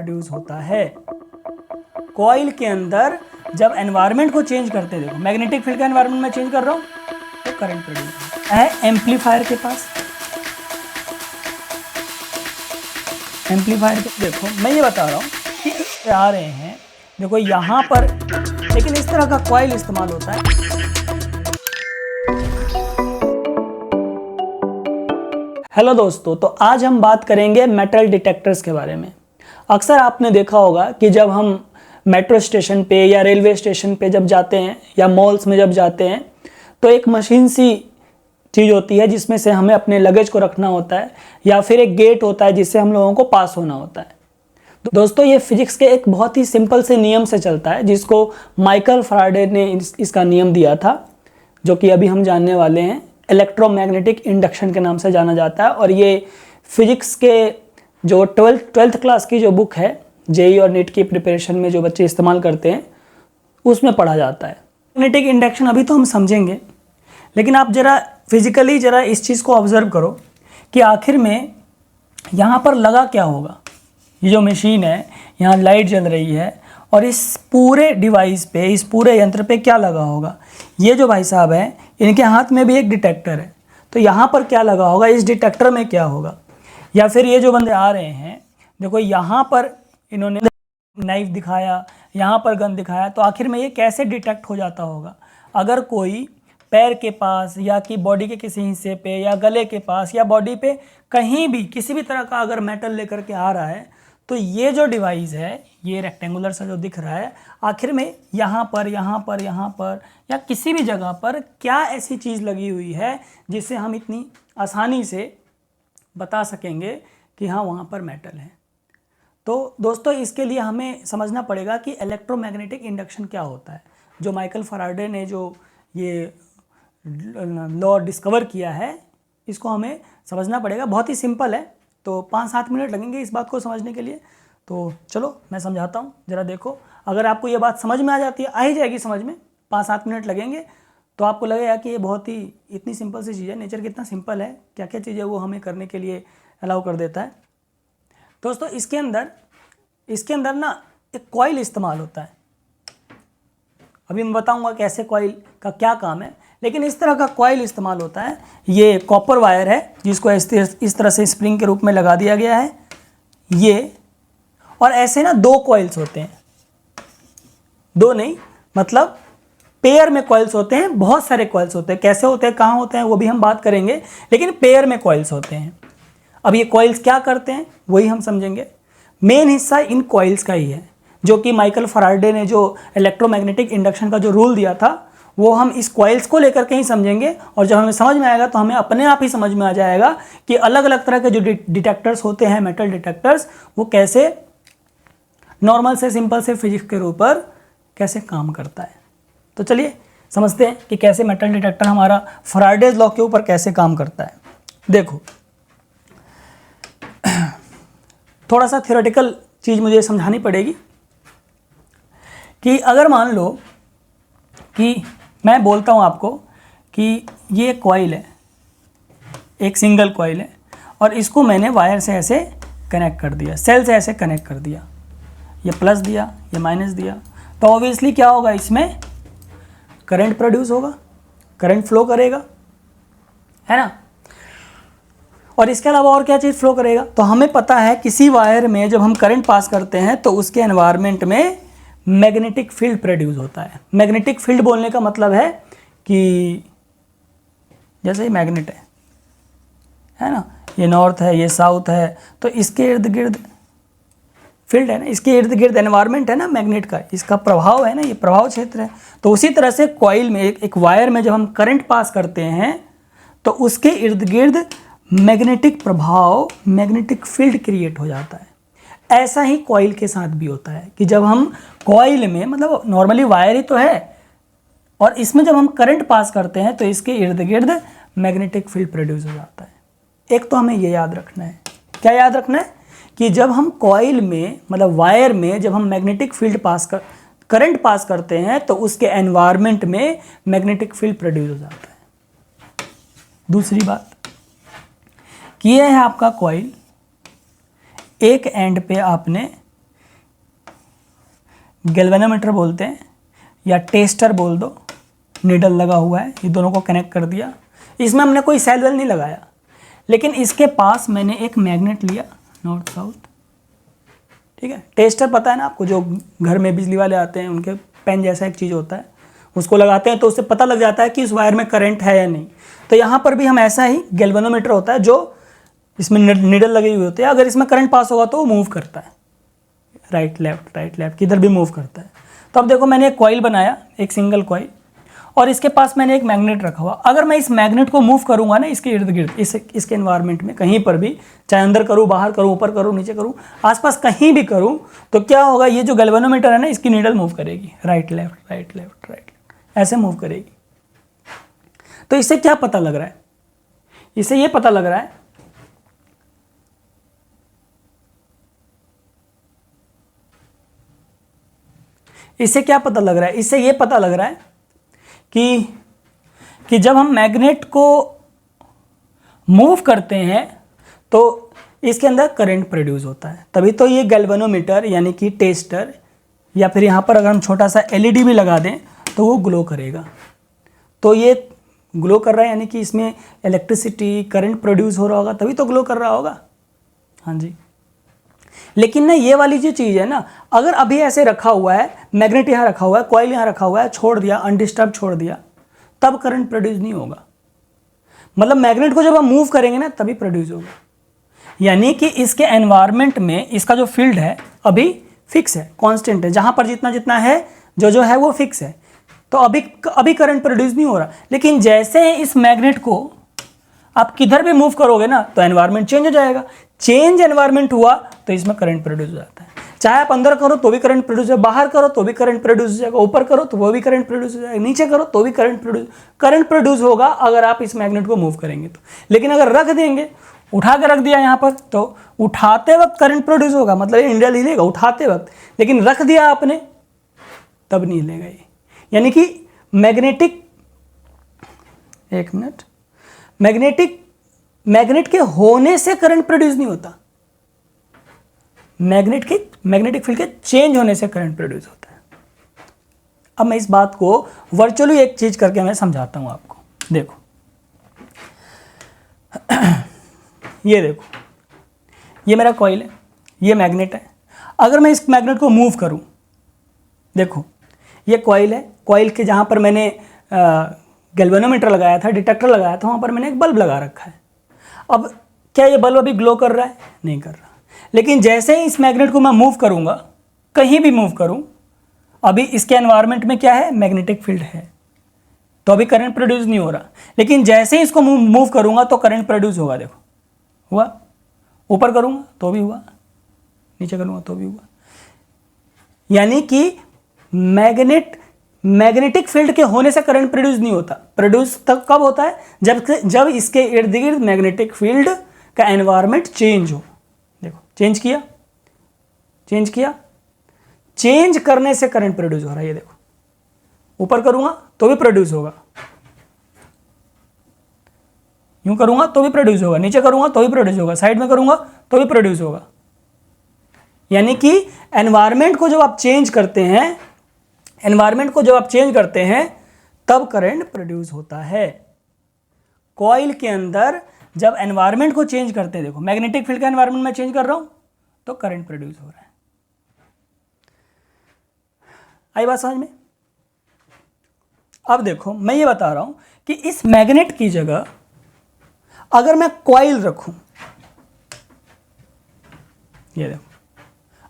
Produce होता है। Coil के अंदर जब एनवायरनमेंट को चेंज करते हैं, देखो मैग्नेटिक फील्ड का एनवायरनमेंट मैं चेंज कर रहा हूँ तो करंट प्रोड्यूस होता है। एम्पलीफायर के पास, एम्पलीफायर के देखो मैं ये बता रहा हूँ कि आ रहे हैं, देखो यहाँ पर, लेकिन इस तरह का कॉइल इस्तेमाल होता है। हेलो दोस्तों, तो आज हम बात करेंगे मेटल डिटेक्टर्स के बारे में। अक्सर आपने देखा होगा कि जब हम मेट्रो स्टेशन पे या रेलवे स्टेशन पे जब जाते हैं या मॉल्स में जब जाते हैं तो एक मशीन सी चीज़ होती है जिसमें से हमें अपने लगेज को रखना होता है, या फिर एक गेट होता है जिससे हम लोगों को पास होना होता है। तो दोस्तों ये फिजिक्स के एक बहुत ही सिंपल से नियम से चलता है जिसको माइकल फैराडे ने इसका नियम दिया था, जो कि अभी हम जानने वाले हैं। इलेक्ट्रोमैग्नेटिक इंडक्शन के नाम से जाना जाता है, और ये फिजिक्स के जो ट्वेल्थ क्लास की जो बुक है, जेई और नीट की प्रिपरेशन में जो बच्चे इस्तेमाल करते हैं उसमें पढ़ा जाता है। मैग्नेटिक इंडक्शन अभी तो हम समझेंगे, लेकिन आप ज़रा फिजिकली ज़रा इस चीज़ को ऑब्जर्व करो कि आखिर में यहाँ पर लगा क्या होगा। ये जो मशीन है, यहाँ लाइट जल रही है, और इस पूरे डिवाइस पे, इस पूरे यंत्र पे क्या लगा होगा। ये जो भाई साहब हैं, इनके हाथ में भी एक डिटेक्टर है, तो यहाँ पर क्या लगा होगा, इस डिटेक्टर में क्या होगा। या फिर ये जो बंदे आ रहे हैं, देखो यहाँ पर इन्होंने नाइफ दिखाया, यहाँ पर गन दिखाया, तो आखिर में ये कैसे डिटेक्ट हो जाता होगा। अगर कोई पैर के पास या कि बॉडी के किसी हिस्से पे या गले के पास या बॉडी पे कहीं भी किसी भी तरह का अगर मेटल लेकर के आ रहा है, तो ये जो डिवाइस है, ये रेक्टेंगुलर सा जो दिख रहा है, आखिर में यहाँ पर या किसी भी जगह पर क्या ऐसी चीज़ लगी हुई है जिससे हम इतनी आसानी से बता सकेंगे कि हाँ वहाँ पर मेटल है। तो दोस्तों इसके लिए हमें समझना पड़ेगा कि इलेक्ट्रोमैग्नेटिक इंडक्शन क्या होता है। जो माइकल फैराडे ने जो ये लॉ डिस्कवर किया है, इसको हमें समझना पड़ेगा। बहुत ही सिंपल है, तो 5-7 मिनट लगेंगे इस बात को समझने के लिए। तो चलो मैं समझाता हूँ, ज़रा देखो। अगर आपको ये बात समझ में आ जाती है, आ ही जाएगी समझ में, 5-7 मिनट लगेंगे तो आपको लगेगा कि ये बहुत ही इतनी सिंपल सी चीज़ है। नेचर कितना सिंपल है, क्या क्या चीज़ें वो हमें करने के लिए अलाउ कर देता है। दोस्तों इसके अंदर ना एक कॉइल इस्तेमाल होता है। अभी मैं बताऊंगा कैसे कॉइल का क्या काम है, लेकिन इस तरह का कॉइल इस्तेमाल होता है। ये कॉपर वायर है जिसको इस तरह से स्प्रिंग के रूप में लगा दिया गया है ये, और ऐसे ना 2 कॉइल्स होते हैं, 2 नहीं मतलब पेयर में कॉइल्स होते हैं, बहुत सारे कॉइल्स होते हैं। कैसे होते हैं, कहाँ होते हैं, वो भी हम बात करेंगे, लेकिन पेयर में कॉइल्स होते हैं। अब ये कॉइल्स क्या करते हैं वही हम समझेंगे। मेन हिस्सा इन कॉइल्स का ही है, जो कि माइकल फैराडे ने जो इलेक्ट्रोमैग्नेटिक इंडक्शन का जो रूल दिया था, वो हम इस कॉइल्स को लेकर के ही समझेंगे। और जब हमें समझ में आएगा तो हमें अपने आप ही समझ में आ जाएगा कि अलग अलग तरह के जो डिटेक्टर्स होते हैं, मेटल डिटेक्टर्स, वो कैसे नॉर्मल से सिंपल से फिजिक्स के ऊपर कैसे काम करता है। तो चलिए समझते हैं कि कैसे मेटल डिटेक्टर हमारा फैराडेज लॉ के ऊपर कैसे काम करता है। देखो थोड़ा सा थ्योरेटिकल चीज़ मुझे समझानी पड़ेगी कि अगर मान लो कि मैं बोलता हूँ आपको कि ये कॉइल है, एक सिंगल कॉइल है, और इसको मैंने वायर से ऐसे कनेक्ट कर दिया, सेल से ऐसे कनेक्ट कर दिया, ये प्लस दिया, ये माइनस दिया, तो ऑब्वियसली क्या होगा, इसमें करंट प्रोड्यूस होगा, करंट फ्लो करेगा, है ना। और इसके अलावा और क्या चीज़ फ्लो करेगा, तो हमें पता है किसी वायर में जब हम करंट पास करते हैं तो उसके एनवायरनमेंट में मैग्नेटिक फील्ड प्रोड्यूस होता है। मैग्नेटिक फील्ड बोलने का मतलब है कि जैसे ये मैग्नेट है ना, ये नॉर्थ है, ये साउथ है, तो इसके इर्द गिर्द फील्ड है ना, इसके इर्द गिर्द एनवायरनमेंट है ना मैग्नेट का, इसका प्रभाव है ना, ये प्रभाव क्षेत्र है। तो उसी तरह से कॉइल में एक वायर में जब हम करंट पास करते हैं तो उसके इर्द गिर्द मैग्नेटिक प्रभाव, मैग्नेटिक फील्ड क्रिएट हो जाता है। ऐसा ही कॉइल के साथ भी होता है कि जब हम कॉइल में, मतलब नॉर्मली वायर ही तो है, और इसमें जब हम करंट पास करते हैं तो इसके इर्द गिर्द मैग्नेटिक फील्ड प्रोड्यूस हो जाता है। एक तो हमें ये याद रखना है, क्या याद रखना है, कि जब हम कॉइल में, मतलब वायर में जब हम मैग्नेटिक फील्ड करंट पास करते हैं तो उसके एनवायरनमेंट में मैग्नेटिक फील्ड प्रोड्यूस हो जाता है। दूसरी बात कि यह है आपका कॉइल, एक एंड पे आपने गैल्वेनोमीटर बोलते हैं या टेस्टर बोल दो, नीडल लगा हुआ है, ये दोनों को कनेक्ट कर दिया। इसमें हमने कोई सेल वेल नहीं लगाया, लेकिन इसके पास मैंने एक मैग्नेट लिया नॉर्थ साउथ, ठीक है। टेस्टर पता है ना आपको, जो घर में बिजली वाले आते हैं उनके पेन जैसा एक चीज़ होता है, उसको लगाते हैं तो उससे पता लग जाता है कि इस वायर में करंट है या नहीं। तो यहाँ पर भी हम ऐसा ही गैल्वेनोमीटर होता है जो इसमें नीडल लगी हुई होती है, अगर इसमें करंट पास होगा तो वो मूव करता है, राइट लेफ्ट किधर भी मूव करता है। तो अब देखो मैंने एक कॉइल बनाया, एक सिंगल कॉइल, और इसके पास मैंने एक मैग्नेट रखा हुआ। अगर मैं इस मैग्नेट को मूव करूंगा ना इसके इर्द गिर्द, इसके एनवायरनमेंट में कहीं पर भी, चाहे अंदर करूँ, बाहर करूँ, ऊपर करूँ, नीचे करूँ, आसपास कहीं भी करूँ, तो क्या होगा, ये जो गैल्वेनोमीटर है ना, इसकी नीडल मूव करेगी, राइट लेफ्ट ऐसे मूव करेगी। तो इससे क्या पता लग रहा है, इससे ये पता लग रहा है इससे क्या पता लग रहा है, इससे ये पता लग रहा है कि जब हम मैग्नेट को मूव करते हैं तो इसके अंदर करंट प्रोड्यूस होता है। तभी तो ये गैल्वेनोमीटर यानी कि टेस्टर, या फिर यहाँ पर अगर हम छोटा सा एलईडी भी लगा दें तो वो ग्लो करेगा। तो ये ग्लो कर रहा है यानी कि इसमें इलेक्ट्रिसिटी, करंट प्रोड्यूस हो रहा होगा, तभी तो ग्लो कर रहा होगा। हाँ जी। लेकिन ना ये वाली जो चीज़ है ना, अगर अभी ऐसे रखा हुआ है, मैग्नेट यहाँ रखा हुआ है, कॉइल यहाँ रखा हुआ है, छोड़ दिया, अनडिस्टर्ब छोड़ दिया, तब करंट प्रोड्यूस नहीं होगा। मतलब मैग्नेट को जब हम मूव करेंगे ना तभी प्रोड्यूस होगा। यानी कि इसके एनवायरनमेंट में इसका जो फील्ड है अभी फिक्स है, कांस्टेंट है, जहां पर जितना जितना है जो है वो फिक्स है। तो अभी करंट प्रोड्यूस नहीं हो रहा। लेकिन जैसे इस मैग्नेट को आप किधर भी मूव करोगे ना तो एनवायरनमेंट चेंज हो जाएगा। चेंज एनवायरनमेंट हुआ तो इसमें करंट प्रोड्यूस हो जाता है। चाहे आप अंदर करो तो भी करंट प्रोड्यूस हो, बाहर करो तो भी करंट प्रोड्यूस हो जाएगा, ऊपर करो तो वो भी करंट प्रोड्यूस हो जाएगा, नीचे करो तो भी करंट प्रोड्यूस होगा अगर आप इस मैग्नेट को मूव करेंगे तो। लेकिन अगर रख देंगे, उठा के रख दिया यहाँ पर, तो उठाते वक्त करंट प्रोड्यूस होगा, मतलब ये इंडियल हिलेगा उठाते वक्त, लेकिन रख दिया आपने तब नहीं हिलेगा ये। यानी कि मैग्नेटिक, एक मिनट, मैग्नेट के होने से करंट प्रोड्यूस नहीं होता, मैग्नेटिक फील्ड के चेंज होने से करंट प्रोड्यूस होता है। अब मैं इस बात को वर्चुअली एक चीज करके मैं समझाता हूं आपको। देखो ये देखो, ये मेरा कॉइल है, ये मैग्नेट है। अगर मैं इस मैग्नेट को मूव करूं, देखो ये कॉइल है, कॉइल के जहां पर मैंने गैल्वेनोमीटर लगाया था, डिटेक्टर लगाया था, वहां पर मैंने एक बल्ब लगा रखा है। अब क्या ये बल्ब अभी ग्लो कर रहा है? नहीं कर रहा। लेकिन जैसे ही इस मैग्नेट को मैं मूव करूंगा, कहीं भी मूव करूं, अभी इसके एनवायरनमेंट में क्या है, मैग्नेटिक फील्ड है, तो अभी करंट प्रोड्यूस नहीं हो रहा। लेकिन जैसे ही इसको मूव करूंगा तो करंट प्रोड्यूस होगा। देखो हुआ, ऊपर करूंगा तो भी हुआ, नीचे करूंगा तो भी हुआ। यानी कि मैग्नेटिक फील्ड के होने से करंट प्रोड्यूस नहीं होता। प्रोड्यूस तब कब होता है, जब इसके इर्द गिर्द मैग्नेटिक फील्ड का एनवायरनमेंट चेंज हो। देखो चेंज किया, चेंज करने से करंट प्रोड्यूस हो रहा है। ये देखो, ऊपर करूंगा तो भी प्रोड्यूस होगा, यूं करूंगा तो भी प्रोड्यूस होगा, नीचे करूंगा तो भी प्रोड्यूस होगा, साइड में करूंगा तो भी प्रोड्यूस होगा। यानी कि एनवायरनमेंट को जब आप चेंज करते हैं, तब करंट प्रोड्यूस होता है। कॉइल के अंदर जब एनवायरनमेंट को चेंज करते हैं, देखो मैग्नेटिक फील्ड का एनवायरनमेंट में चेंज कर रहा हूं तो करंट प्रोड्यूस हो रहा है। आई बात समझ में? अब देखो मैं ये बता रहा हूं कि इस मैग्नेट की जगह अगर मैं कॉइल रखूं, ये देखो,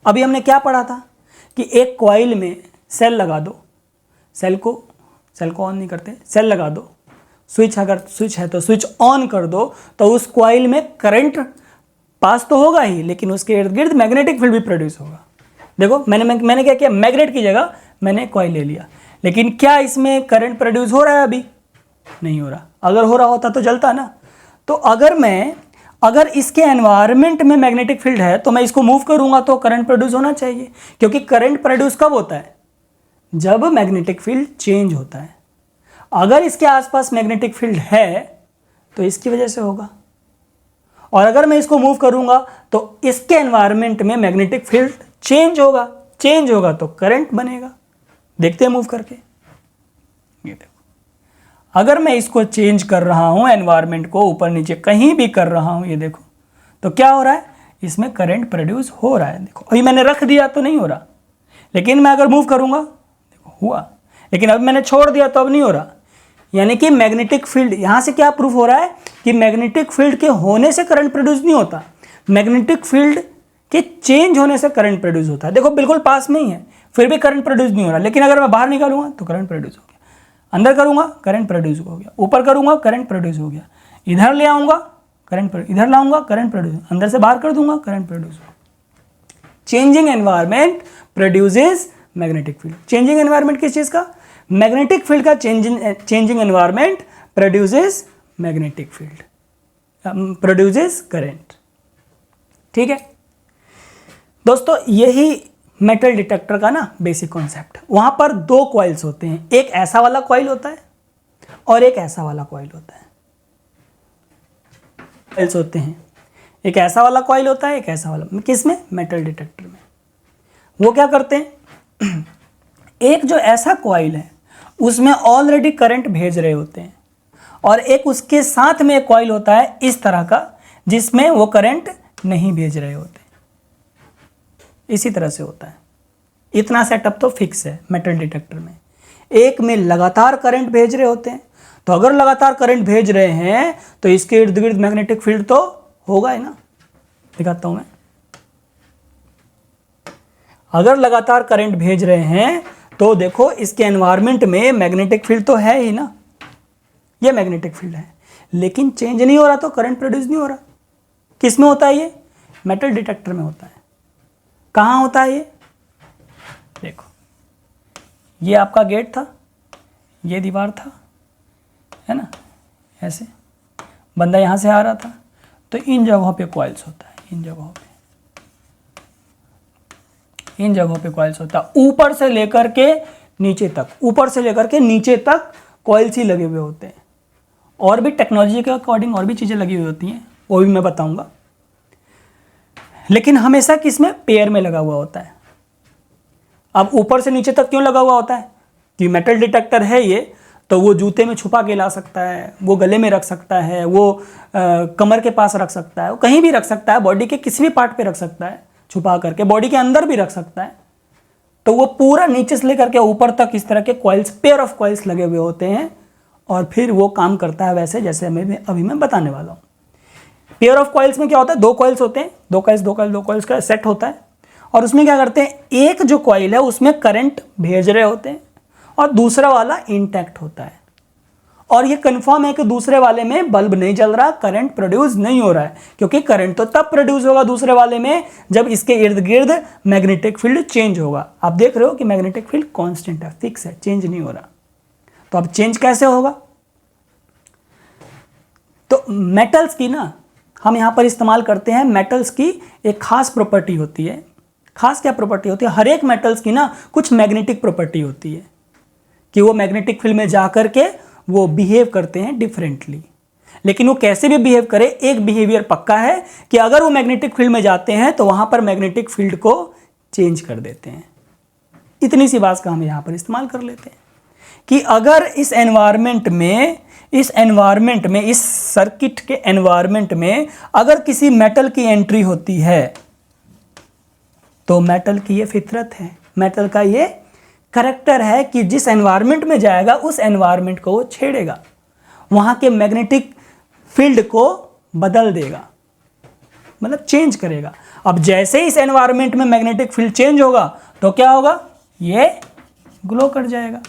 अभी हमने क्या पढ़ा था कि एक कॉइल में सेल लगा दो, सेल को ऑन नहीं करते, सेल लगा दो, स्विच अगर स्विच है तो स्विच ऑन कर दो, तो उस कॉइल में करंट पास तो होगा ही, लेकिन उसके इर्द गिर्द मैग्नेटिक फील्ड भी प्रोड्यूस होगा। देखो मैंने क्या किया, मैग्नेट की जगह मैंने कॉइल ले लिया, लेकिन क्या इसमें करंट प्रोड्यूस हो रहा है? अभी नहीं हो रहा। अगर हो रहा होता तो जलता ना। तो अगर इसके एनवायरनमेंट में मैग्नेटिक फील्ड है तो मैं इसको मूव करूंगा तो करंट प्रोड्यूस होना चाहिए, क्योंकि करंट प्रोड्यूस कब होता है, जब मैग्नेटिक फील्ड चेंज होता है। अगर इसके आसपास मैग्नेटिक फील्ड है तो इसकी वजह से होगा, और अगर मैं इसको मूव करूंगा तो इसके एनवायरनमेंट में मैग्नेटिक फील्ड चेंज होगा, चेंज होगा तो करंट बनेगा। देखते हैं मूव करके, ये देखो, अगर मैं इसको चेंज कर रहा हूं, एनवायरनमेंट को ऊपर नीचे कहीं भी कर रहा हूं, ये देखो, तो क्या हो रहा है, इसमें करंट प्रोड्यूस हो रहा है। देखो अभी मैंने रख दिया तो नहीं हो रहा, लेकिन मैं अगर मूव करूंगा, देखो हुआ, लेकिन अब मैंने छोड़ दिया तो अब नहीं हो रहा। यानी कि मैग्नेटिक फील्ड, यहां से क्या प्रूफ हो रहा है कि मैग्नेटिक फील्ड के होने से करंट प्रोड्यूस नहीं होता, मैग्नेटिक फील्ड के चेंज होने से करंट प्रोड्यूस होता है। देखो बिल्कुल पास में ही है, फिर भी करंट प्रोड्यूस नहीं हो रहा, लेकिन अगर मैं बाहर निकालूंगा तो करंट प्रोड्यूस हो गया, अंदर करूंगा करंट प्रोड्यूस हो गया, ऊपर करूंगा करंट प्रोड्यूस हो गया, इधर ले आऊंगा करंट, इधर लाऊंगा करंट प्रोड्यूस, अंदर से बाहर कर दूंगा करंट प्रोड्यूस हो। Changing environment produces magnetic field. Changing environment किस चीज का, मैग्नेटिक फील्ड का changing environment produces magnetic field, produces current. ठीक है दोस्तों, यही मेटल डिटेक्टर का ना बेसिक कॉन्सेप्ट। वहां पर दो कॉइल्स होते हैं, एक ऐसा वाला कॉइल होता है और एक ऐसा वाला कॉइल होता है। कॉइल्स होते हैं, एक ऐसा वाला कॉइल होता है, एक ऐसा वाला। किसमें, मेटल डिटेक्टर में। वो क्या करते हैं, एक जो ऐसा कॉइल है उसमें ऑलरेडी करंट भेज रहे होते हैं, और एक उसके साथ में एक कॉइल होता है इस तरह का जिसमें वो करंट नहीं भेज रहे होते। इसी तरह से होता है। इतना सेटअप तो फिक्स है मेटल डिटेक्टर में। एक में लगातार करंट भेज रहे होते हैं, तो अगर लगातार करंट भेज रहे हैं तो इसके इर्द गिर्द मैग्नेटिक फील्ड तो होगा ही ना। दिखाता हूं मैं, अगर लगातार करंट भेज रहे हैं तो देखो इसके एनवायरनमेंट में मैग्नेटिक फील्ड तो है ही ना, ये मैग्नेटिक फील्ड है, लेकिन चेंज नहीं हो रहा तो करंट प्रोड्यूस नहीं हो रहा। किस में होता है ये, मेटल डिटेक्टर में होता है। कहाँ होता है ये, देखो ये आपका गेट था, ये दीवार था, है ना, ऐसे बंदा यहाँ से आ रहा था, तो इन जगहों पे कॉइल्स होता है, इन जगहों पे कॉइल्स होता है। ऊपर से लेकर के नीचे तक, ऊपर से लेकर के नीचे तक कॉइल्स ही लगे हुए होते हैं। और भी टेक्नोलॉजी के अकॉर्डिंग और भी चीज़ें लगी हुई होती हैं, वो भी मैं बताऊंगा, लेकिन हमेशा किसमें, पेयर में लगा हुआ होता है। अब ऊपर से नीचे तक क्यों लगा हुआ होता है, कि मेटल डिटेक्टर है ये, तो वो जूते में छुपा के ला सकता है, वो गले में रख सकता है, वो कमर के पास रख सकता है, वो कहीं भी रख सकता है, बॉडी के किसी भी पार्ट पे रख सकता है छुपा करके, बॉडी के अंदर भी रख सकता है। तो वो पूरा नीचे से लेकर के ऊपर तक इस तरह के कॉइल्स, पेयर ऑफ कॉइल्स लगे हुए होते हैं, और फिर वो काम करता है वैसे जैसे अभी मैं बताने वाला हूँ। पेयर ऑफ कॉइल्स में क्या होता है, दो कॉइल्स होते हैं, दो कॉइल्स का सेट होता है, और उसमें क्या करते हैं, एक जो कॉइल है उसमें करंट भेज रहे होते हैं और दूसरा वाला इंटैक्ट होता है, और ये कंफर्म है कि दूसरे वाले में बल्ब नहीं जल रहा, करंट प्रोड्यूस नहीं हो रहा है, क्योंकि करंट तो तब प्रोड्यूस होगा दूसरे वाले में जब इसके इर्द गिर्द मैग्नेटिक फील्ड चेंज होगा। आप देख रहे हो कि मैग्नेटिक फील्ड कांस्टेंट है, फिक्स है, चेंज नहीं हो रहा। तो अब चेंज कैसे होगा, तो मेटल्स की ना हम यहां पर इस्तेमाल करते हैं, मेटल्स की एक खास प्रॉपर्टी होती है। खास क्या प्रॉपर्टी होती है, हर एक मेटल्स की ना कुछ मैग्नेटिक प्रॉपर्टी होती है कि वो मैग्नेटिक फील्ड में जाकर के वो बिहेव करते हैं डिफरेंटली। लेकिन वो कैसे भी बिहेव करे, एक बिहेवियर पक्का है कि अगर वो मैग्नेटिक फील्ड में जाते हैं तो वहां पर मैग्नेटिक फील्ड को चेंज कर देते हैं। इतनी सी बात का हम यहां पर इस्तेमाल कर लेते हैं कि अगर इस एनवायरनमेंट में, इस सर्किट के एनवायरनमेंट में अगर किसी मेटल की एंट्री होती है तो मेटल की ये फितरत है, मेटल का ये करैक्टर है कि जिस एनवायरनमेंट में जाएगा उस एनवायरनमेंट को वो छेड़ेगा, वहां के मैग्नेटिक फील्ड को बदल देगा, मतलब चेंज करेगा। अब जैसे ही इस एनवायरनमेंट में मैग्नेटिक फील्ड चेंज होगा तो क्या होगा, ये ग्लो कर जाएगा।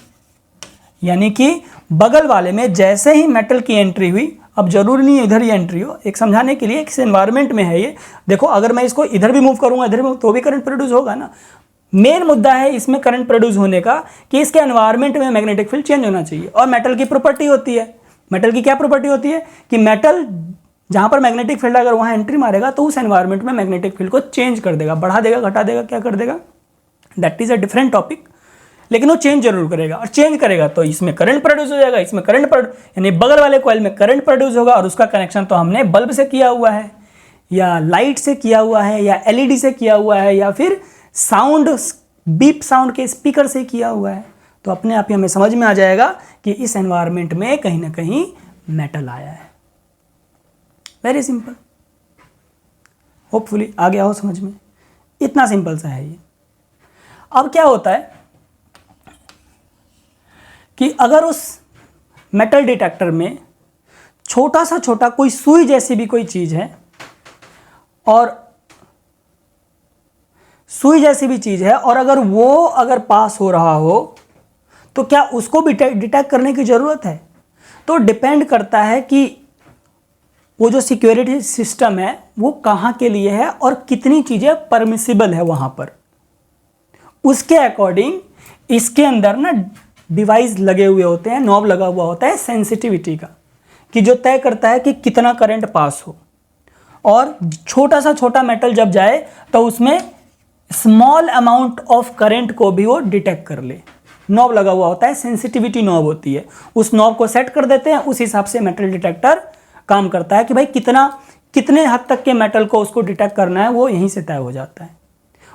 यानी कि बगल वाले में जैसे ही मेटल की एंट्री हुई, अब जरूरी नहीं है इधर ही एंट्री हो, एक समझाने के लिए, किस एनवायरनमेंट में है ये, देखो अगर मैं इसको इधर भी मूव करूंगा, इधर भी, तो भी करंट प्रोड्यूस होगा ना। मेन मुद्दा है इसमें करंट प्रोड्यूस होने का कि इसके एनवायरनमेंट में मैग्नेटिक फील्ड चेंज होना चाहिए। और मेटल की प्रॉपर्टी होती है, मेटल की क्या प्रॉपर्टी होती है कि मेटल जहां पर मैग्नेटिक फील्ड अगर वहां एंट्री मारेगा तो उस एनवायरनमेंट में मैग्नेटिक फील्ड को चेंज कर देगा, बढ़ा देगा, घटा देगा, क्या कर देगा, that is a different topic, लेकिन वो चेंज जरूर करेगा। और चेंज करेगा तो इसमें करंट प्रोड्यूस हो जाएगा, इसमें करंट यानी बगल वाले कॉइल में करंट प्रोड्यूस होगा, और उसका कनेक्शन तो हमने बल्ब से किया हुआ है, या लाइट से किया हुआ है, या एलईडी से किया हुआ है, या फिर साउंड बीप साउंड के स्पीकर से किया हुआ है, तो अपने आप ही हमें समझ में आ जाएगा कि इस एनवायरनमेंट में कहीं ना कहीं मेटल आया है। वेरी सिंपल, होपफुली आ गया हो समझ में, इतना सिंपल सा है ये। अब क्या होता है कि अगर उस मेटल डिटेक्टर में छोटा सा छोटा कोई सुई जैसी भी कोई चीज है, और सुई जैसी भी चीज है, और अगर पास हो रहा हो, तो क्या उसको भी डिटेक्ट करने की जरूरत है? तो डिपेंड करता है कि वो जो सिक्योरिटी सिस्टम है वो कहाँ के लिए है और कितनी चीजें परमिसिबल है वहां पर। उसके अकॉर्डिंग इसके अंदर ना डिवाइस लगे हुए होते हैं, नॉब लगा हुआ होता है सेंसिटिविटी का, कि जो तय करता है कि कितना करंट पास हो। और छोटा सा छोटा मेटल जब जाए तो उसमें स्मॉल अमाउंट ऑफ करंट को भी वो डिटेक्ट कर ले। नॉब लगा हुआ होता है, सेंसिटिविटी नॉब होती है, उस नॉब को सेट कर देते हैं, उस हिसाब से मेटल डिटेक्टर काम करता है कि भाई कितने हद तक के मेटल को उसको डिटेक्ट करना है, वो यहीं से तय हो जाता है।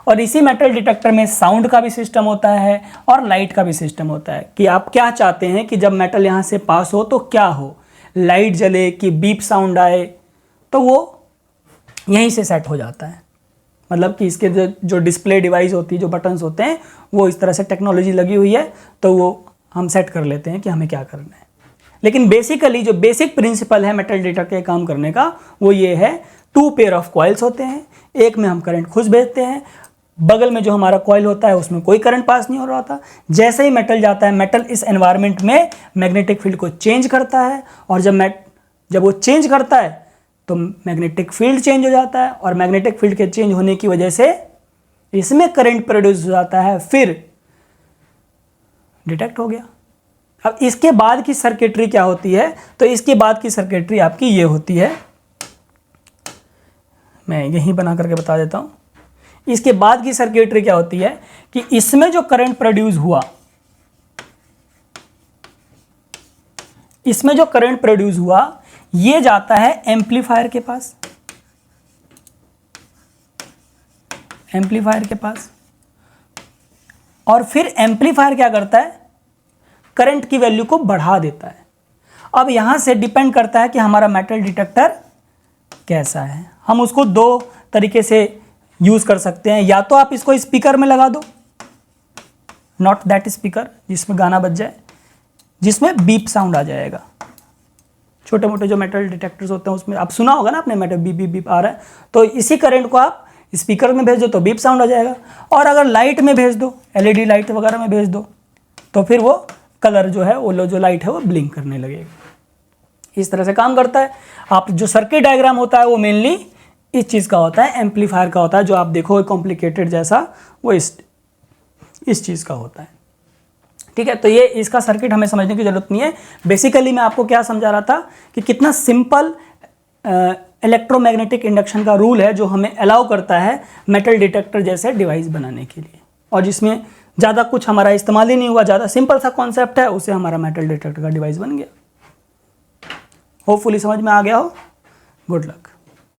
और इसी मेटल डिटेक्टर में साउंड का भी सिस्टम होता है और लाइट का भी सिस्टम होता है, कि आप क्या चाहते हैं कि जब मेटल यहाँ से पास हो तो क्या हो, लाइट जले कि बीप साउंड आए, तो वो यहीं से सेट हो जाता है। मतलब कि इसके जो डिस्प्ले डिवाइस होती है, जो बटन्स होते हैं, वो इस तरह से टेक्नोलॉजी लगी हुई है, तो वो हम सेट कर लेते हैं कि हमें क्या करना है। लेकिन बेसिकली जो बेसिक प्रिंसिपल है मेटल डिटेक्टर के काम करने का, वो ये है, 2 पेयर ऑफ कॉइल्स होते हैं, एक में हम करंट खुद भेजते हैं, बगल में जो हमारा कॉइल होता है उसमें कोई करंट पास नहीं हो रहा था। जैसे ही मेटल जाता है, मेटल इस एनवायरनमेंट में मैग्नेटिक फील्ड को चेंज करता है, और जब वो चेंज करता है तो मैग्नेटिक फील्ड चेंज हो जाता है, और मैग्नेटिक फील्ड के चेंज होने की वजह से इसमें करंट प्रोड्यूस हो जाता है, फिर डिटेक्ट हो गया। अब इसके बाद की सर्किटरी क्या होती है? तो इसके बाद की सर्किटरी आपकी ये होती है, मैं यहीं बना करके बता देता हूं। इसके बाद की सर्किटरी क्या होती है कि इसमें जो करंट प्रोड्यूस हुआ, ये जाता है एम्पलीफायर के पास, और फिर एम्पलीफायर क्या करता है, करंट की वैल्यू को बढ़ा देता है। अब यहां से डिपेंड करता है कि हमारा मेटल डिटेक्टर कैसा है। हम उसको 2 तरीके से यूज कर सकते हैं, या तो आप इसको स्पीकर में लगा दो, नॉट दैट स्पीकर जिसमें गाना बज जाए, जिसमें बीप साउंड आ जाएगा। छोटे मोटे जो मेटल डिटेक्टर्स होते हैं उसमें आप सुना होगा ना आपने, मेटल बीप बीप बीप आ रहा है, तो इसी करंट को आप स्पीकर में भेज दो तो बीप साउंड आ जाएगा। और अगर लाइट में भेज दो, एलईडी लाइट वगैरह में भेज दो, तो फिर वो कलर जो है, वो जो लाइट है वो ब्लिंक करने लगेगा। इस तरह से काम करता है। आप जो सर्किट डायग्राम होता है वो मेनली इस चीज़ का होता है, एम्पलीफायर का होता है, जो आप देखो कॉम्प्लिकेटेड जैसा, वो इस चीज़ का होता है। ठीक है, तो ये इसका सर्किट हमें समझने की जरूरत नहीं है। बेसिकली मैं आपको क्या समझा रहा था कि कितना सिंपल इलेक्ट्रोमैग्नेटिक इंडक्शन का रूल है, जो हमें अलाउ करता है मेटल डिटेक्टर जैसे डिवाइस बनाने के लिए, और जिसमें ज़्यादा कुछ हमारा इस्तेमाल ही नहीं हुआ, ज़्यादा सिंपल सा कॉन्सेप्ट है, उससे हमारा मेटल डिटेक्टर का डिवाइस बन गया। होपफुली समझ में आ गया हो। Good luck.